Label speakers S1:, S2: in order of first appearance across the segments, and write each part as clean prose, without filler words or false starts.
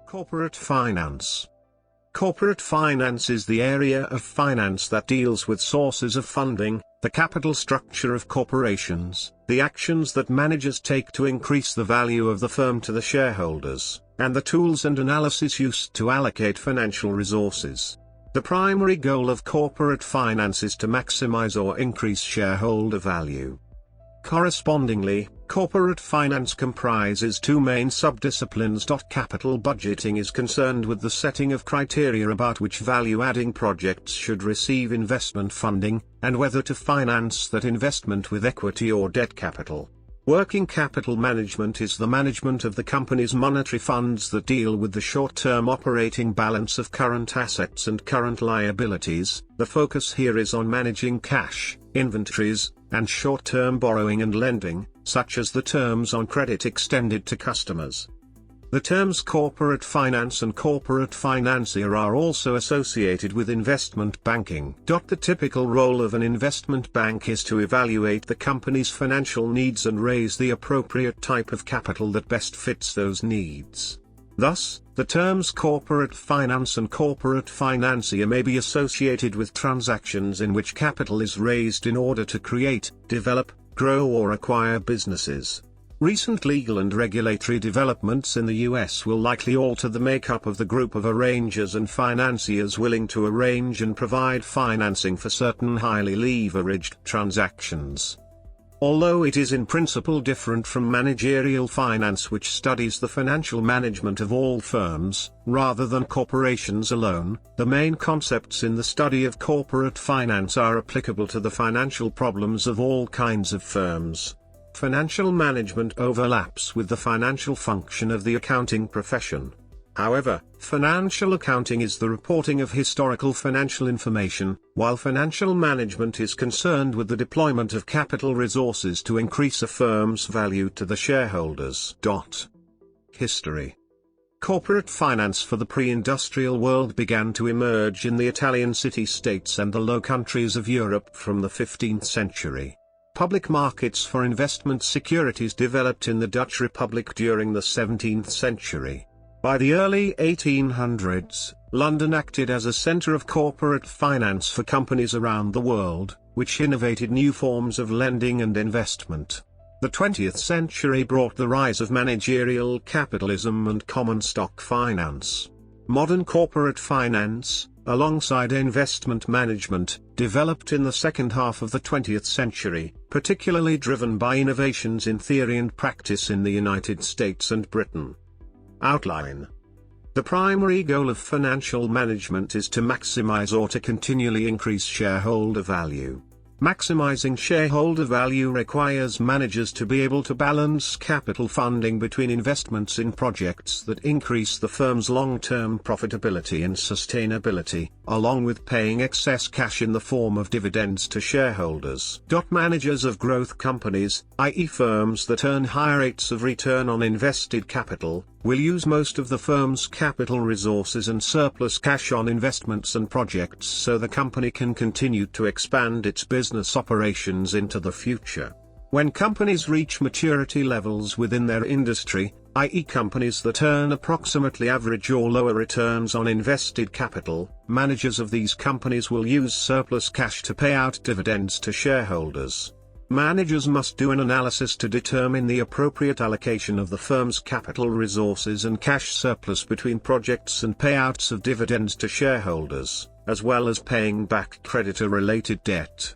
S1: Corporate finance. Corporate finance is the area of finance that deals with sources of funding, the capital structure of corporations, the actions that managers take to increase the value of the firm to the shareholders, and the tools and analysis used to allocate financial resources. The primary goal of corporate finance is to maximize or increase shareholder value. Correspondingly, corporate finance comprises two main subdisciplines. Capital budgeting is concerned with the setting of criteria about which value-adding projects should receive investment funding, and whether to finance that investment with equity or debt capital. Working capital management is the management of the company's monetary funds that deal with the short-term operating balance of current assets and current liabilities. The focus here is on managing cash, inventories, and short-term borrowing and lending, such as the terms on credit extended to customers. The terms corporate finance and corporate financier are also associated with investment banking. The typical role of an investment bank is to evaluate the company's financial needs and raise the appropriate type of capital that best fits those needs. Thus, the terms corporate finance and corporate financier may be associated with transactions in which capital is raised in order to create, develop, grow or acquire businesses. Recent legal and regulatory developments in the US will likely alter the makeup of the group of arrangers and financiers willing to arrange and provide financing for certain highly leveraged transactions. Although it is in principle different from managerial finance, which studies the financial management of all firms, rather than corporations alone, the main concepts in the study of corporate finance are applicable to the financial problems of all kinds of firms. Financial management overlaps with the financial function of the accounting profession. However, financial accounting is the reporting of historical financial information, while financial management is concerned with the deployment of capital resources to increase a firm's value to the shareholders. History. Corporate finance for the pre-industrial world began to emerge in the Italian city-states and the Low Countries of Europe from the 15th century. Public markets for investment securities developed in the Dutch Republic during the 17th century. By the early 1800s, London acted as a centre of corporate finance for companies around the world, which innovated new forms of lending and investment. The 20th century brought the rise of managerial capitalism and common stock finance. Modern corporate finance, alongside investment management, developed in the second half of the 20th century, particularly driven by innovations in theory and practice in the United States and Britain. Outline. The primary goal of financial management is to maximize or to continually increase shareholder value. Maximizing shareholder value requires managers to be able to balance capital funding between investments in projects that increase the firm's long-term profitability and sustainability, along with paying excess cash in the form of dividends to shareholders. Managers of growth companies, i.e. firms that earn higher rates of return on invested capital, will use most of the firm's capital resources and surplus cash on investments and projects so the company can continue to expand its business operations into the future. When companies reach maturity levels within their industry, i.e. companies that earn approximately average or lower returns on invested capital, managers of these companies will use surplus cash to pay out dividends to shareholders. Managers must do an analysis to determine the appropriate allocation of the firm's capital resources and cash surplus between projects and payouts of dividends to shareholders, as well as paying back creditor-related debt.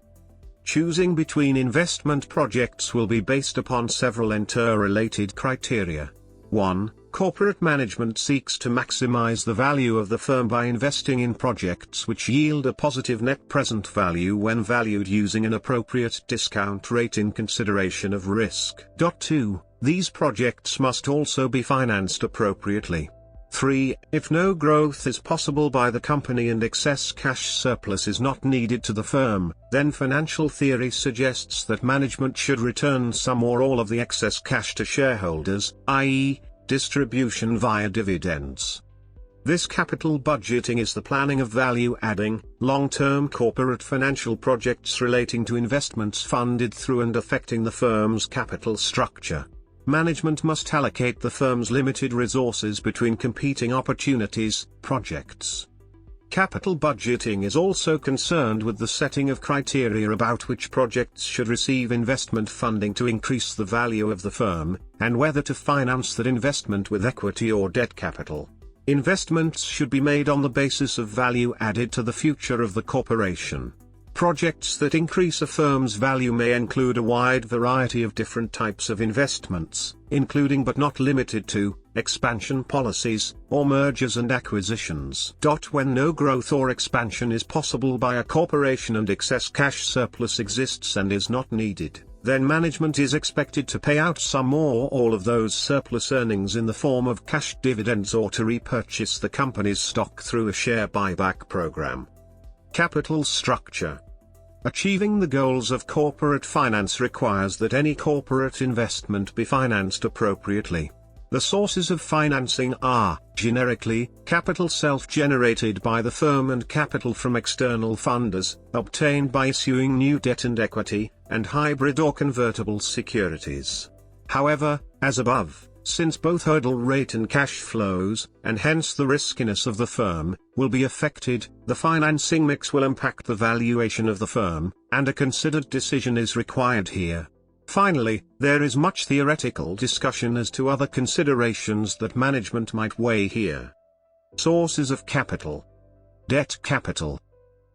S1: Choosing between investment projects will be based upon several interrelated criteria. 1. Corporate management seeks to maximize the value of the firm by investing in projects which yield a positive net present value when valued using an appropriate discount rate in consideration of risk. 2. These projects must also be financed appropriately. 3. If no growth is possible by the company and excess cash surplus is not needed to the firm, then financial theory suggests that management should return some or all of the excess cash to shareholders, i.e., distribution via dividends. This capital budgeting is the planning of value-adding, long-term corporate financial projects relating to investments funded through and affecting the firm's capital structure. management must allocate the firm's limited resources between competing opportunities, projects. Capital budgeting is also concerned with the setting of criteria about which projects should receive investment funding to increase the value of the firm, and whether to finance that investment with equity or debt capital. Investments should be made on the basis of value added to the future of the corporation. Projects that increase a firm's value may include a wide variety of different types of investments, including but not limited to, expansion policies, or mergers and acquisitions. When no growth or expansion is possible by a corporation and excess cash surplus exists and is not needed, then management is expected to pay out some or all of those surplus earnings in the form of cash dividends or to repurchase the company's stock through a share buyback program. Capital structure. Achieving the goals of corporate finance requires that any corporate investment be financed appropriately. The sources of financing are, generically, capital self-generated by the firm and capital from external funders, obtained by issuing new debt and equity, and hybrid or convertible securities. However, as above, since both hurdle rate and cash flows, and hence the riskiness of the firm, will be affected, the financing mix will impact the valuation of the firm, and a considered decision is required here. Finally, there is much theoretical discussion as to other considerations that management might weigh here. Sources of capital. Debt capital.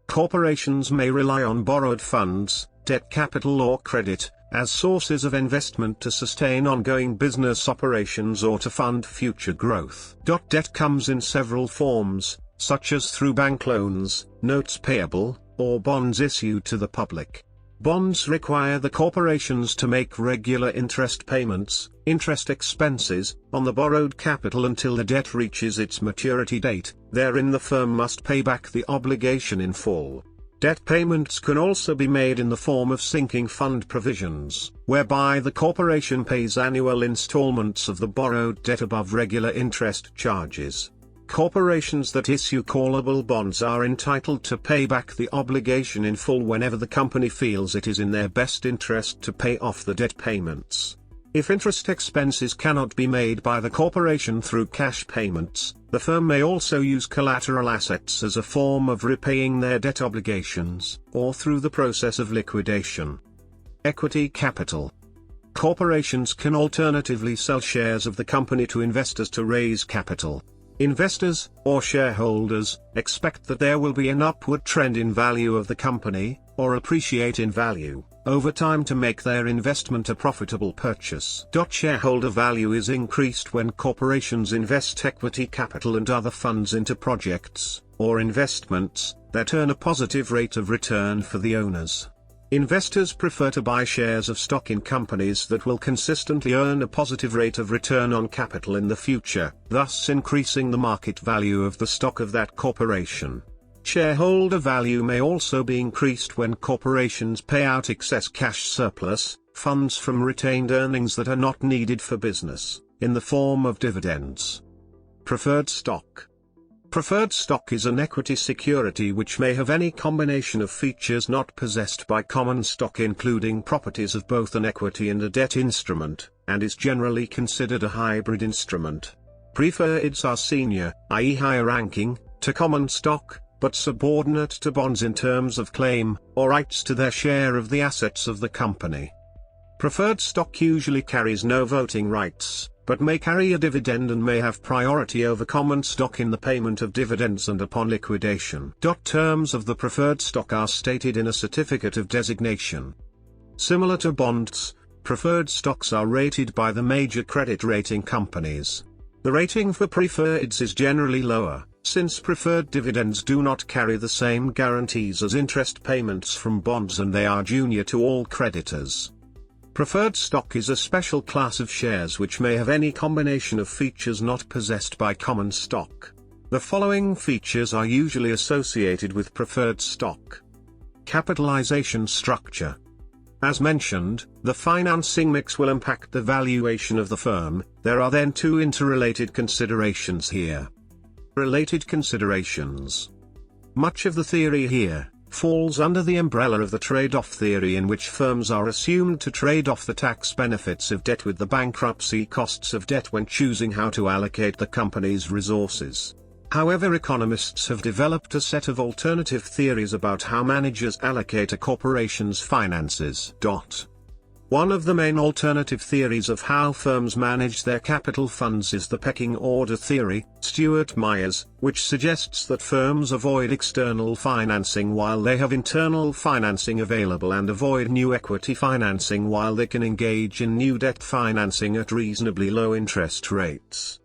S1: Corporations may rely on borrowed funds, debt capital or credit, as sources of investment to sustain ongoing business operations or to fund future growth. Debt comes in several forms, such as through bank loans, notes payable, or bonds issued to the public. Bonds require the corporations to make regular interest payments, interest expenses, on the borrowed capital until the debt reaches its maturity date. Therein the firm must pay back the obligation in full. Debt payments can also be made in the form of sinking fund provisions, whereby the corporation pays annual installments of the borrowed debt above regular interest charges. Corporations that issue callable bonds are entitled to pay back the obligation in full whenever the company feels it is in their best interest to pay off the debt payments. If interest expenses cannot be made by the corporation through cash payments, the firm may also use collateral assets as a form of repaying their debt obligations, or through the process of liquidation. Equity capital. Corporations can alternatively sell shares of the company to investors to raise capital. Investors, or shareholders, expect that there will be an upward trend in value of the company, or appreciate in value, over time to make their investment a profitable purchase. Shareholder value is increased when corporations invest equity capital and other funds into projects, or investments, that earn a positive rate of return for the owners. Investors prefer to buy shares of stock in companies that will consistently earn a positive rate of return on capital in the future, thus increasing the market value of the stock of that corporation. Shareholder value may also be increased when corporations pay out excess cash surplus, funds from retained earnings that are not needed for business, in the form of dividends. Preferred stock. Preferred stock is an equity security which may have any combination of features not possessed by common stock, including properties of both an equity and a debt instrument, and is generally considered a hybrid instrument. Preferreds are senior, i.e. higher ranking, to common stock, but subordinate to bonds in terms of claim, or rights to their share of the assets of the company. Preferred stock usually carries no voting rights, but may carry a dividend and may have priority over common stock in the payment of dividends and upon liquidation. Terms of the preferred stock are stated in a certificate of designation. Similar to bonds, preferred stocks are rated by the major credit rating companies. The rating for preferreds is generally lower, since preferred dividends do not carry the same guarantees as interest payments from bonds and they are junior to all creditors. Preferred stock is a special class of shares which may have any combination of features not possessed by common stock. The following features are usually associated with preferred stock. Capitalization structure. As mentioned, the financing mix will impact the valuation of the firm. There are then two interrelated considerations here. Related considerations. Much of the theory here, falls under the umbrella of the trade-off theory, in which firms are assumed to trade off the tax benefits of debt with the bankruptcy costs of debt when choosing how to allocate the company's resources. However, economists have developed a set of alternative theories about how managers allocate a corporation's finances. One of the main alternative theories of how firms manage their capital funds is the Pecking Order Theory, Stewart Myers, which suggests that firms avoid external financing while they have internal financing available, and avoid new equity financing while they can engage in new debt financing at reasonably low interest rates.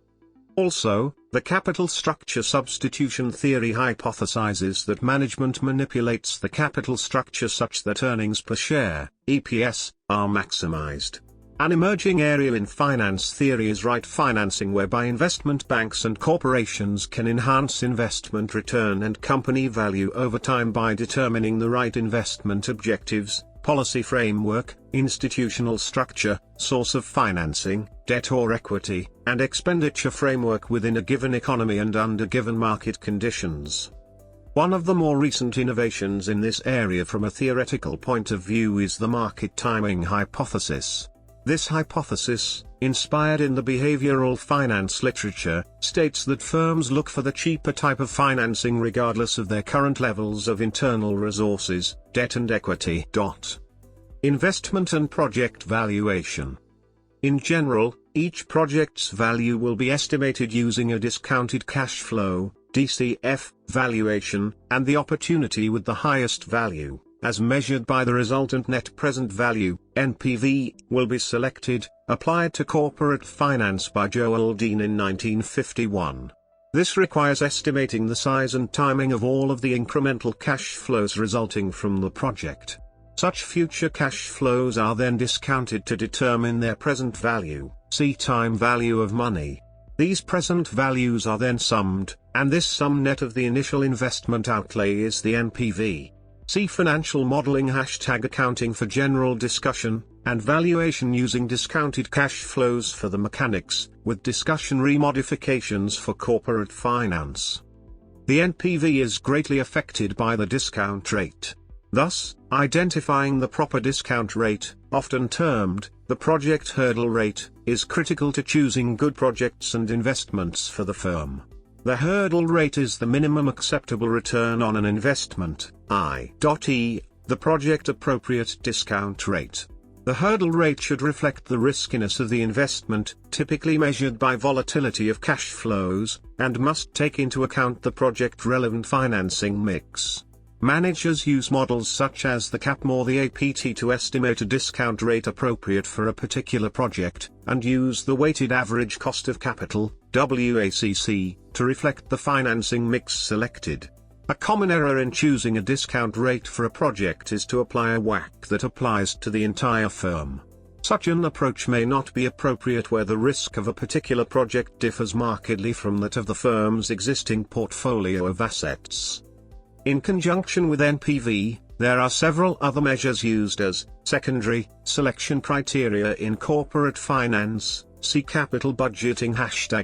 S1: Also, the capital structure substitution theory hypothesizes that management manipulates the capital structure such that earnings per share, EPS, are maximized. An emerging area in finance theory is right financing, whereby investment banks and corporations can enhance investment return and company value over time by determining the right investment objectives, policy framework, institutional structure, source of financing, debt or equity, and expenditure framework within a given economy and under given market conditions. One of the more recent innovations in this area from a theoretical point of view is the market timing hypothesis. This hypothesis, inspired in the behavioral finance literature, states that firms look for the cheaper type of financing regardless of their current levels of internal resources, debt and equity. Investment and project valuation. In general, each project's value will be estimated using a discounted cash flow, DCF, valuation, and the opportunity with the highest value, as measured by the resultant net present value, NPV, will be selected, applied to corporate finance by Joel Dean in 1951. This requires estimating the size and timing of all of the incremental cash flows resulting from the project. Such future cash flows are then discounted to determine their present value, see time value of money. These present values are then summed, and this sum net of the initial investment outlay is the NPV. See financial modeling #accounting for general discussion, and valuation using discounted cash flows for the mechanics, with discussion remodifications for corporate finance. The NPV is greatly affected by the discount rate. Thus, identifying the proper discount rate, often termed the project hurdle rate, is critical to choosing good projects and investments for the firm. The hurdle rate is the minimum acceptable return on an investment, i.e., the project appropriate discount rate. The hurdle rate should reflect the riskiness of the investment, typically measured by volatility of cash flows, and must take into account the project relevant financing mix. Managers use models such as the CAPM or the APT to estimate a discount rate appropriate for a particular project, and use the weighted average cost of capital, WACC, to reflect the financing mix selected. A common error in choosing a discount rate for a project is to apply a WACC that applies to the entire firm. Such an approach may not be appropriate where the risk of a particular project differs markedly from that of the firm's existing portfolio of assets. In conjunction with NPV, there are several other measures used as secondary selection criteria in corporate finance. See capital budgeting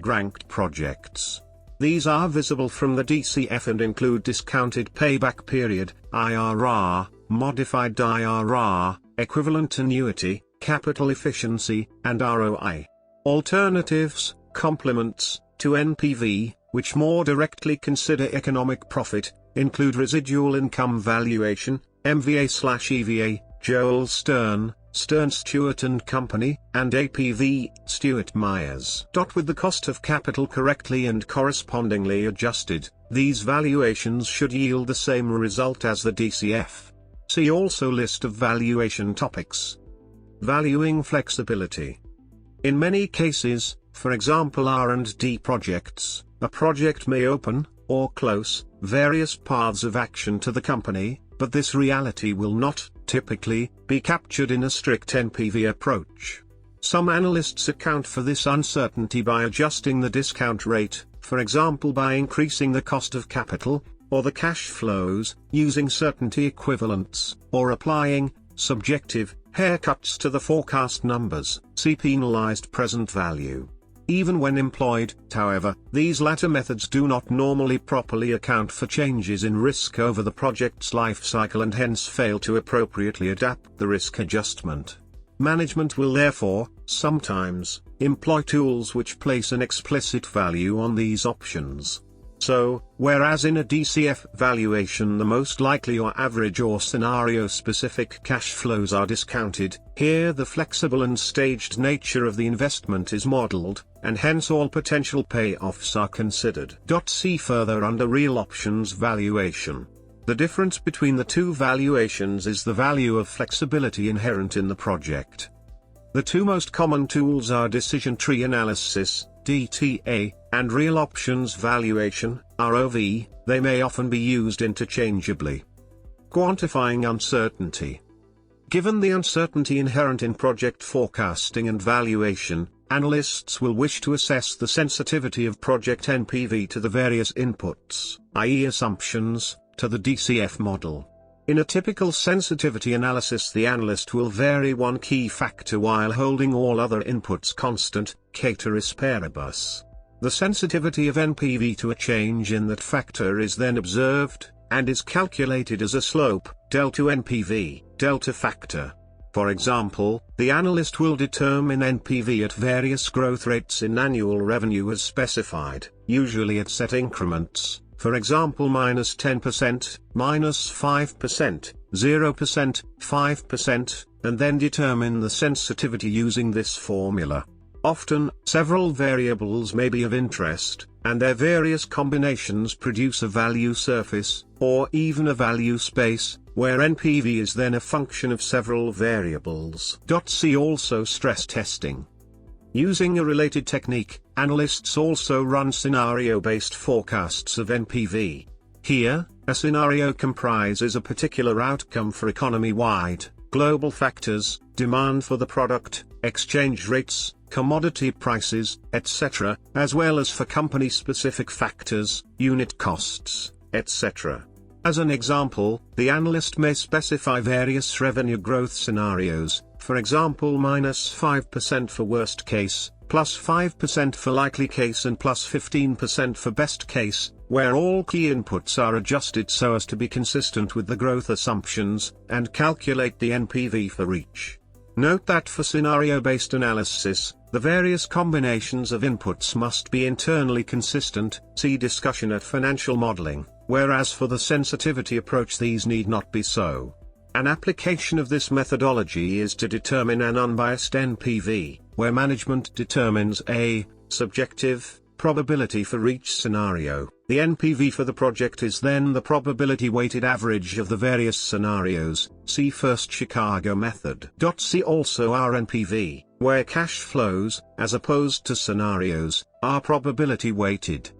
S1: #ranked projects. These are visible from the DCF and include discounted payback period, IRR, modified IRR, equivalent annuity, capital efficiency, and ROI. Alternatives, complements, to NPV, which more directly consider economic profit, include residual income valuation, MVA/EVA, Joel Stern, Stewart & Company, and APV, Stewart Myers. With the cost of capital correctly and correspondingly adjusted, these valuations should yield the same result as the DCF. See also list of valuation topics. Valuing flexibility. In many cases, for example R&D projects, a project may open, or close, various paths of action to the company, but this reality will not, typically, be captured in a strict NPV approach. Some analysts account for this uncertainty by adjusting the discount rate, for example by increasing the cost of capital, or the cash flows, using certainty equivalents, or applying subjective haircuts to the forecast numbers, see penalized present value. even when employed. However, these latter methods do not normally properly account for changes in risk over the project's life cycle and hence fail to appropriately adapt the risk adjustment. Management will therefore, sometimes, employ tools which place an explicit value on these options. So, whereas in a DCF valuation the most likely or average or scenario-specific cash flows are discounted, here the flexible and staged nature of the investment is modeled, and hence all potential payoffs are considered. See further under real options valuation. The difference between the two valuations is the value of flexibility inherent in the project. The two most common tools are decision tree analysis, DTA, and real options valuation, ROV. They may often be used interchangeably. Quantifying uncertainty. Given the uncertainty inherent in project forecasting and valuation, analysts will wish to assess the sensitivity of project NPV to the various inputs, i.e. assumptions, to the DCF model. In a typical sensitivity analysis, the analyst will vary one key factor while holding all other inputs constant, ceteris paribus. The sensitivity of NPV to a change in that factor is then observed, and is calculated as a slope, del to NPV, delta factor. For example, the analyst will determine NPV at various growth rates in annual revenue as specified, usually at set increments. For example, -10%, -5%, 0%, 5%, and then determine the sensitivity using this formula. Often, several variables may be of interest, and their various combinations produce a value surface, or even a value space, where NPV is then a function of several variables. See also stress testing. Using a related technique, analysts also run scenario-based forecasts of NPV. Here, a scenario comprises a particular outcome for economy-wide, global factors, demand for the product, exchange rates, commodity prices, etc., as well as for company-specific factors, unit costs, etc. As an example, the analyst may specify various revenue growth scenarios, for example -5% for worst case, +5% for likely case and +15% for best case, where all key inputs are adjusted so as to be consistent with the growth assumptions, and calculate the NPV for each. Note that for scenario-based analysis, the various combinations of inputs must be internally consistent, see discussion at financial modeling, whereas for the sensitivity approach these need not be so. An application of this methodology is to determine an unbiased NPV, where management determines a subjective probability for each scenario. The NPV for the project is then the probability-weighted average of the various scenarios, see First Chicago method. See also RNPV, where cash flows, as opposed to scenarios, are probability-weighted.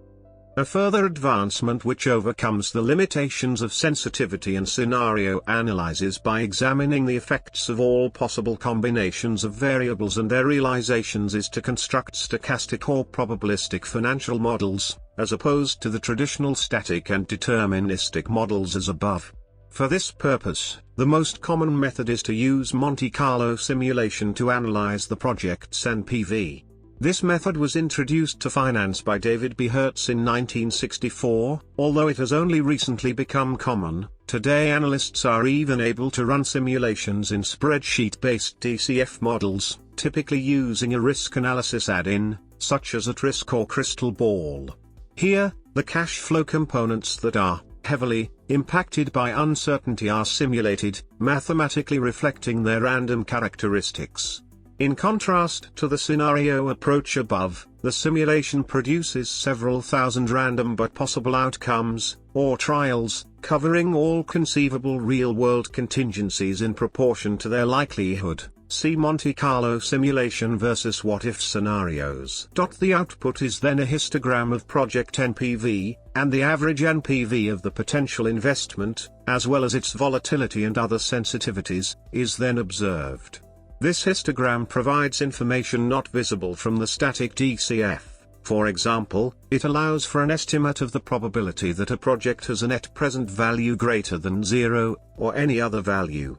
S1: A further advancement which overcomes the limitations of sensitivity and scenario analysis by examining the effects of all possible combinations of variables and their realizations is to construct stochastic or probabilistic financial models, as opposed to the traditional static and deterministic models as above. For this purpose, the most common method is to use Monte Carlo simulation to analyze the project's NPV. This method was introduced to finance by David B. Hertz in 1964, although it has only recently become common. Today analysts are even able to run simulations in spreadsheet-based DCF models, typically using a risk analysis add-in, such as at-risk or crystal ball. Here, the cash flow components that are heavily impacted by uncertainty are simulated, mathematically reflecting their random characteristics. In contrast to the scenario approach above, the simulation produces several thousand random but possible outcomes, or trials, covering all conceivable real-world contingencies in proportion to their likelihood. See Monte Carlo simulation versus what-if scenarios. The output is then a histogram of project NPV, and the average NPV of the potential investment, as well as its volatility and other sensitivities, is then observed. This histogram provides information not visible from the static DCF. For example, it allows for an estimate of the probability that a project has a net present value greater than 0, or any other value.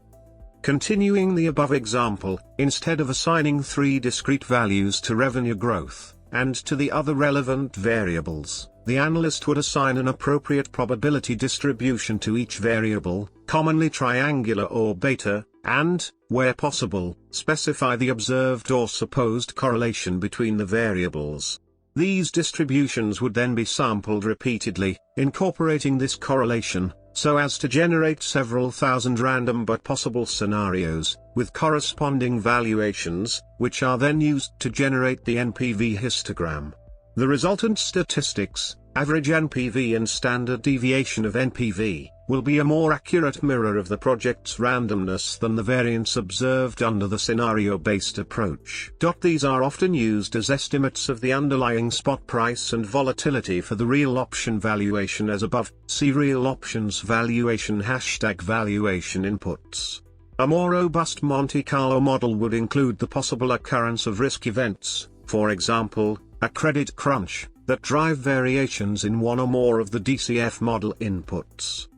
S1: Continuing the above example, instead of assigning 3 discrete values to revenue growth, and to the other relevant variables, the analyst would assign an appropriate probability distribution to each variable, commonly triangular or beta, and, where possible, specify the observed or supposed correlation between the variables. These distributions would then be sampled repeatedly, incorporating this correlation, so as to generate several thousand random but possible scenarios, with corresponding valuations, which are then used to generate the NPV histogram. The resultant statistics, average NPV and standard deviation of NPV, will be a more accurate mirror of the project's randomness than the variance observed under the scenario-based approach. These are often used as estimates of the underlying spot price and volatility for the real option valuation as above. See real options valuation #valuation inputs. A more robust Monte Carlo model would include the possible occurrence of risk events, for example, a credit crunch, that drive variations in one or more of the DCF model inputs.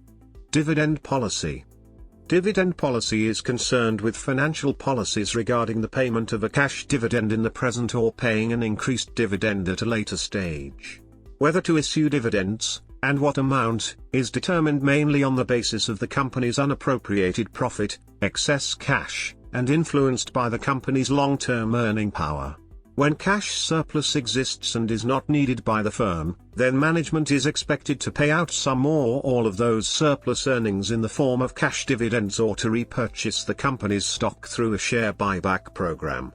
S1: Dividend policy. Dividend policy is concerned with financial policies regarding the payment of a cash dividend in the present or paying an increased dividend at a later stage. Whether to issue dividends, and what amount, is determined mainly on the basis of the company's unappropriated profit, excess cash, and influenced by the company's long-term earning power. When cash surplus exists and is not needed by the firm, then management is expected to pay out some or all of those surplus earnings in the form of cash dividends or to repurchase the company's stock through a share buyback program.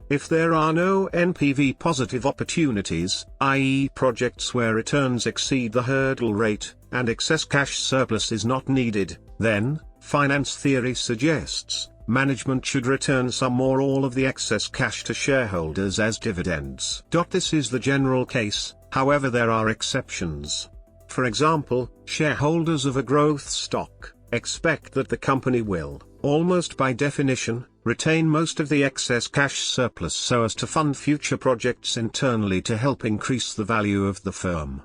S1: If there are no NPV positive opportunities, i.e. projects where returns exceed the hurdle rate, and excess cash surplus is not needed, then, finance theory suggests, management should return some or all of the excess cash to shareholders as dividends. This is the general case, however there are exceptions. For example, shareholders of a growth stock expect that the company will, almost by definition, retain most of the excess cash surplus so as to fund future projects internally to help increase the value of the firm.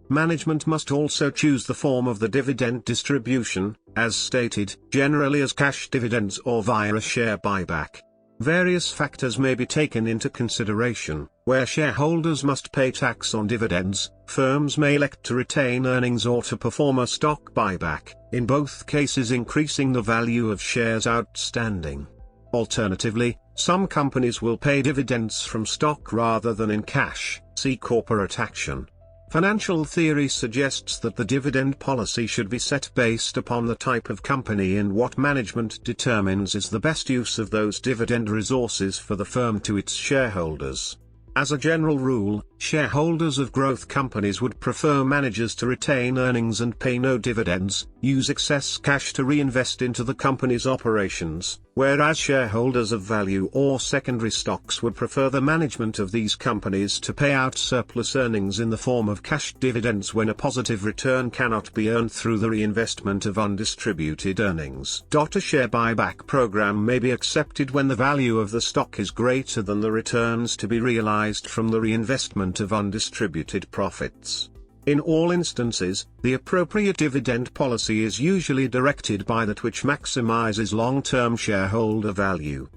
S1: Management must also choose the form of the dividend distribution, as stated, generally as cash dividends or via a share buyback. Various factors may be taken into consideration. Where shareholders must pay tax on dividends, firms may elect to retain earnings or to perform a stock buyback, in both cases increasing the value of shares outstanding. Alternatively, some companies will pay dividends from stock rather than in cash. See corporate action. Financial theory suggests that the dividend policy should be set based upon the type of company and what management determines is the best use of those dividend resources for the firm to its shareholders. As a general rule, shareholders of growth companies would prefer managers to retain earnings and pay no dividends, use excess cash to reinvest into the company's operations, whereas shareholders of value or secondary stocks would prefer the management of these companies to pay out surplus earnings in the form of cash dividends when a positive return cannot be earned through the reinvestment of undistributed earnings. A share buyback program may be accepted when the value of the stock is greater than the returns to be realized from the reinvestment of undistributed profits. In all instances, the appropriate dividend policy is usually directed by that which maximizes long-term shareholder value.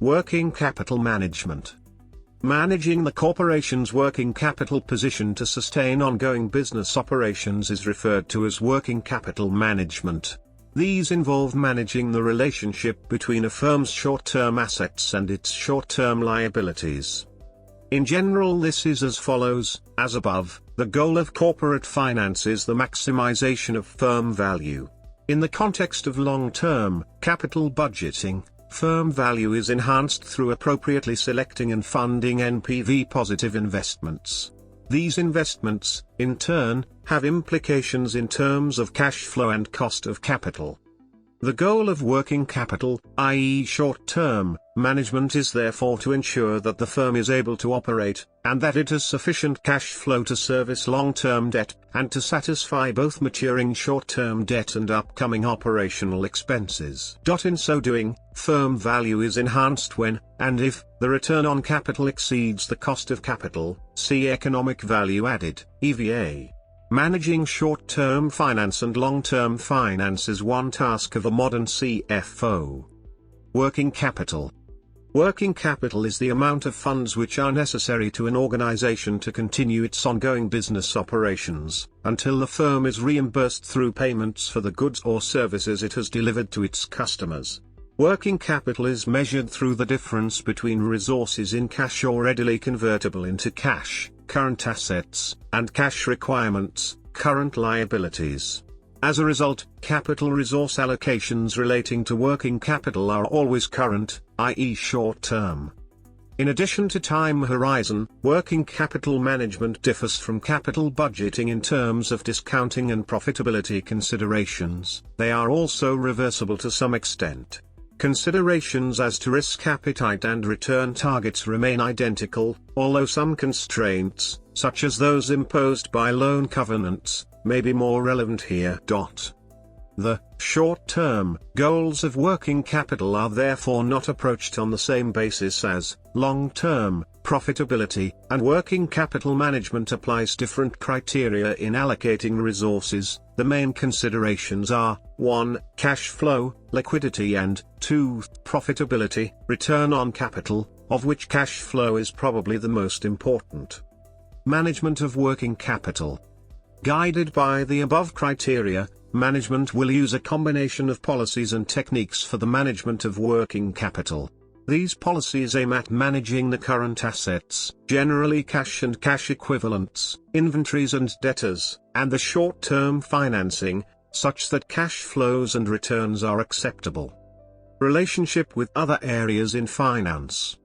S1: Working capital management. Managing the corporation's working capital position to sustain ongoing business operations is referred to as working capital management. These involve managing the relationship between a firm's short-term assets and its short-term liabilities. In general, this is as follows, as above. The goal of corporate finance is the maximization of firm value. In the context of long-term capital budgeting, firm value is enhanced through appropriately selecting and funding NPV-positive investments. These investments, in turn, have implications in terms of cash flow and cost of capital. The goal of working capital, i.e. short-term, management is therefore to ensure that the firm is able to operate, and that it has sufficient cash flow to service long-term debt, and to satisfy both maturing short-term debt and upcoming operational expenses. In so doing, firm value is enhanced when, and if, the return on capital exceeds the cost of capital. See economic value added, EVA. Managing short-term finance and long-term finance is one task of a modern CFO. Working capital. Working capital is the amount of funds which are necessary to an organization to continue its ongoing business operations, until the firm is reimbursed through payments for the goods or services it has delivered to its customers. Working capital is measured through the difference between resources in cash or readily convertible into cash, current assets, and cash requirements, current liabilities. As a result, capital resource allocations relating to working capital are always current, i.e. short-term. In addition to time horizon, working capital management differs from capital budgeting in terms of discounting and profitability considerations. They are also reversible to some extent. Considerations as to risk appetite and return targets remain identical, although some constraints, such as those imposed by loan covenants, may be more relevant here. The short-term goals of working capital are therefore not approached on the same basis as long-term profitability, and working capital management applies different criteria in allocating resources. The main considerations are 1. Cash flow, liquidity, and 2. Profitability, return on capital, of which cash flow is probably the most important. Management of working capital. Guided by the above criteria, management will use a combination of policies and techniques for the management of working capital. These policies aim at managing the current assets, generally cash and cash equivalents, inventories and debtors, and the short-term financing, such that cash flows and returns are acceptable. Relationship with other areas in finance.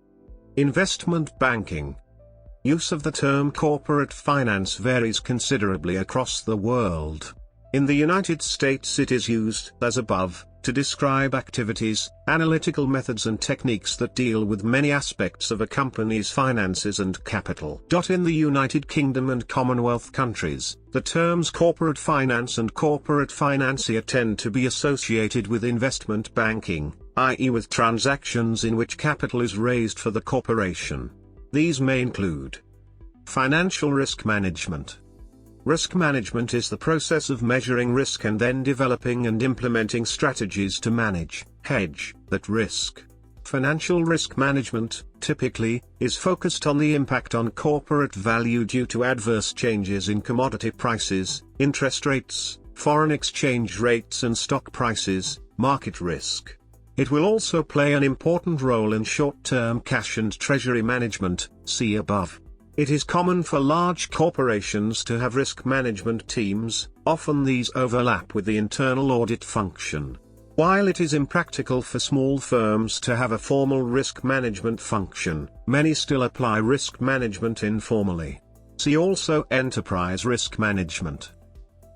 S1: Investment banking. Use of the term corporate finance varies considerably across the world. In the United States it is used, as above, to describe activities, analytical methods and techniques that deal with many aspects of a company's finances and capital. In the United Kingdom and Commonwealth countries, the terms corporate finance and corporate financier tend to be associated with investment banking, i.e. with transactions in which capital is raised for the corporation. These may include financial risk management. Risk management is the process of measuring risk and then developing and implementing strategies to manage, hedge, that risk. Financial risk management, typically, is focused on the impact on corporate value due to adverse changes in commodity prices, interest rates, foreign exchange rates and stock prices, market risk. It will also play an important role in short-term cash and treasury management, see above. It is common for large corporations to have risk management teams, often these overlap with the internal audit function. While it is impractical for small firms to have a formal risk management function, many still apply risk management informally. See also enterprise risk management.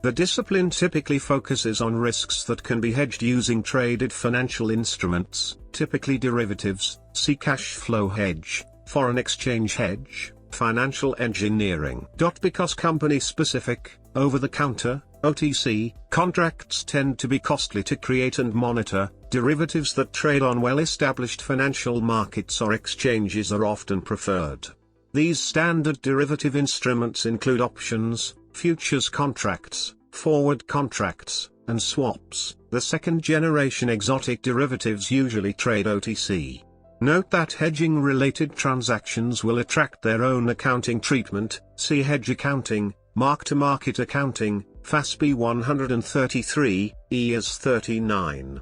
S1: The discipline typically focuses on risks that can be hedged using traded financial instruments, typically derivatives, see cash flow hedge, foreign exchange hedge, financial engineering. Because company-specific, over-the-counter, OTC, contracts tend to be costly to create and monitor, derivatives that trade on well-established financial markets or exchanges are often preferred. These standard derivative instruments include options, futures contracts, forward contracts, and swaps. The second-generation exotic derivatives usually trade OTC. Note that hedging-related transactions will attract their own accounting treatment, see hedge accounting, mark-to-market accounting, FASB 133, ES 39.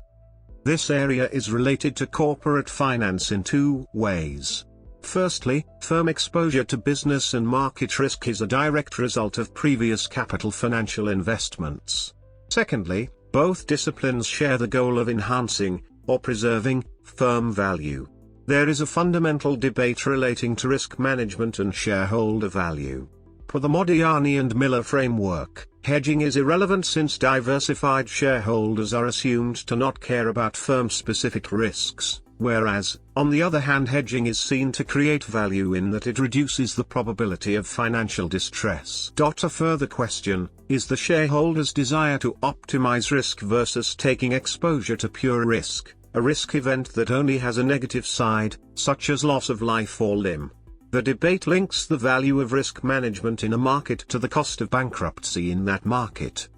S1: This area is related to corporate finance in two ways. Firstly, firm exposure to business and market risk is a direct result of previous capital financial investments. Secondly, both disciplines share the goal of enhancing, or preserving, firm value. There is a fundamental debate relating to risk management and shareholder value. For the Modigliani and Miller framework, hedging is irrelevant since diversified shareholders are assumed to not care about firm-specific risks, whereas, on the other hand, hedging is seen to create value in that it reduces the probability of financial distress. A further question, is the shareholder's desire to optimize risk versus taking exposure to pure risk, a risk event that only has a negative side, such as loss of life or limb. The debate links the value of risk management in a market to the cost of bankruptcy in that market.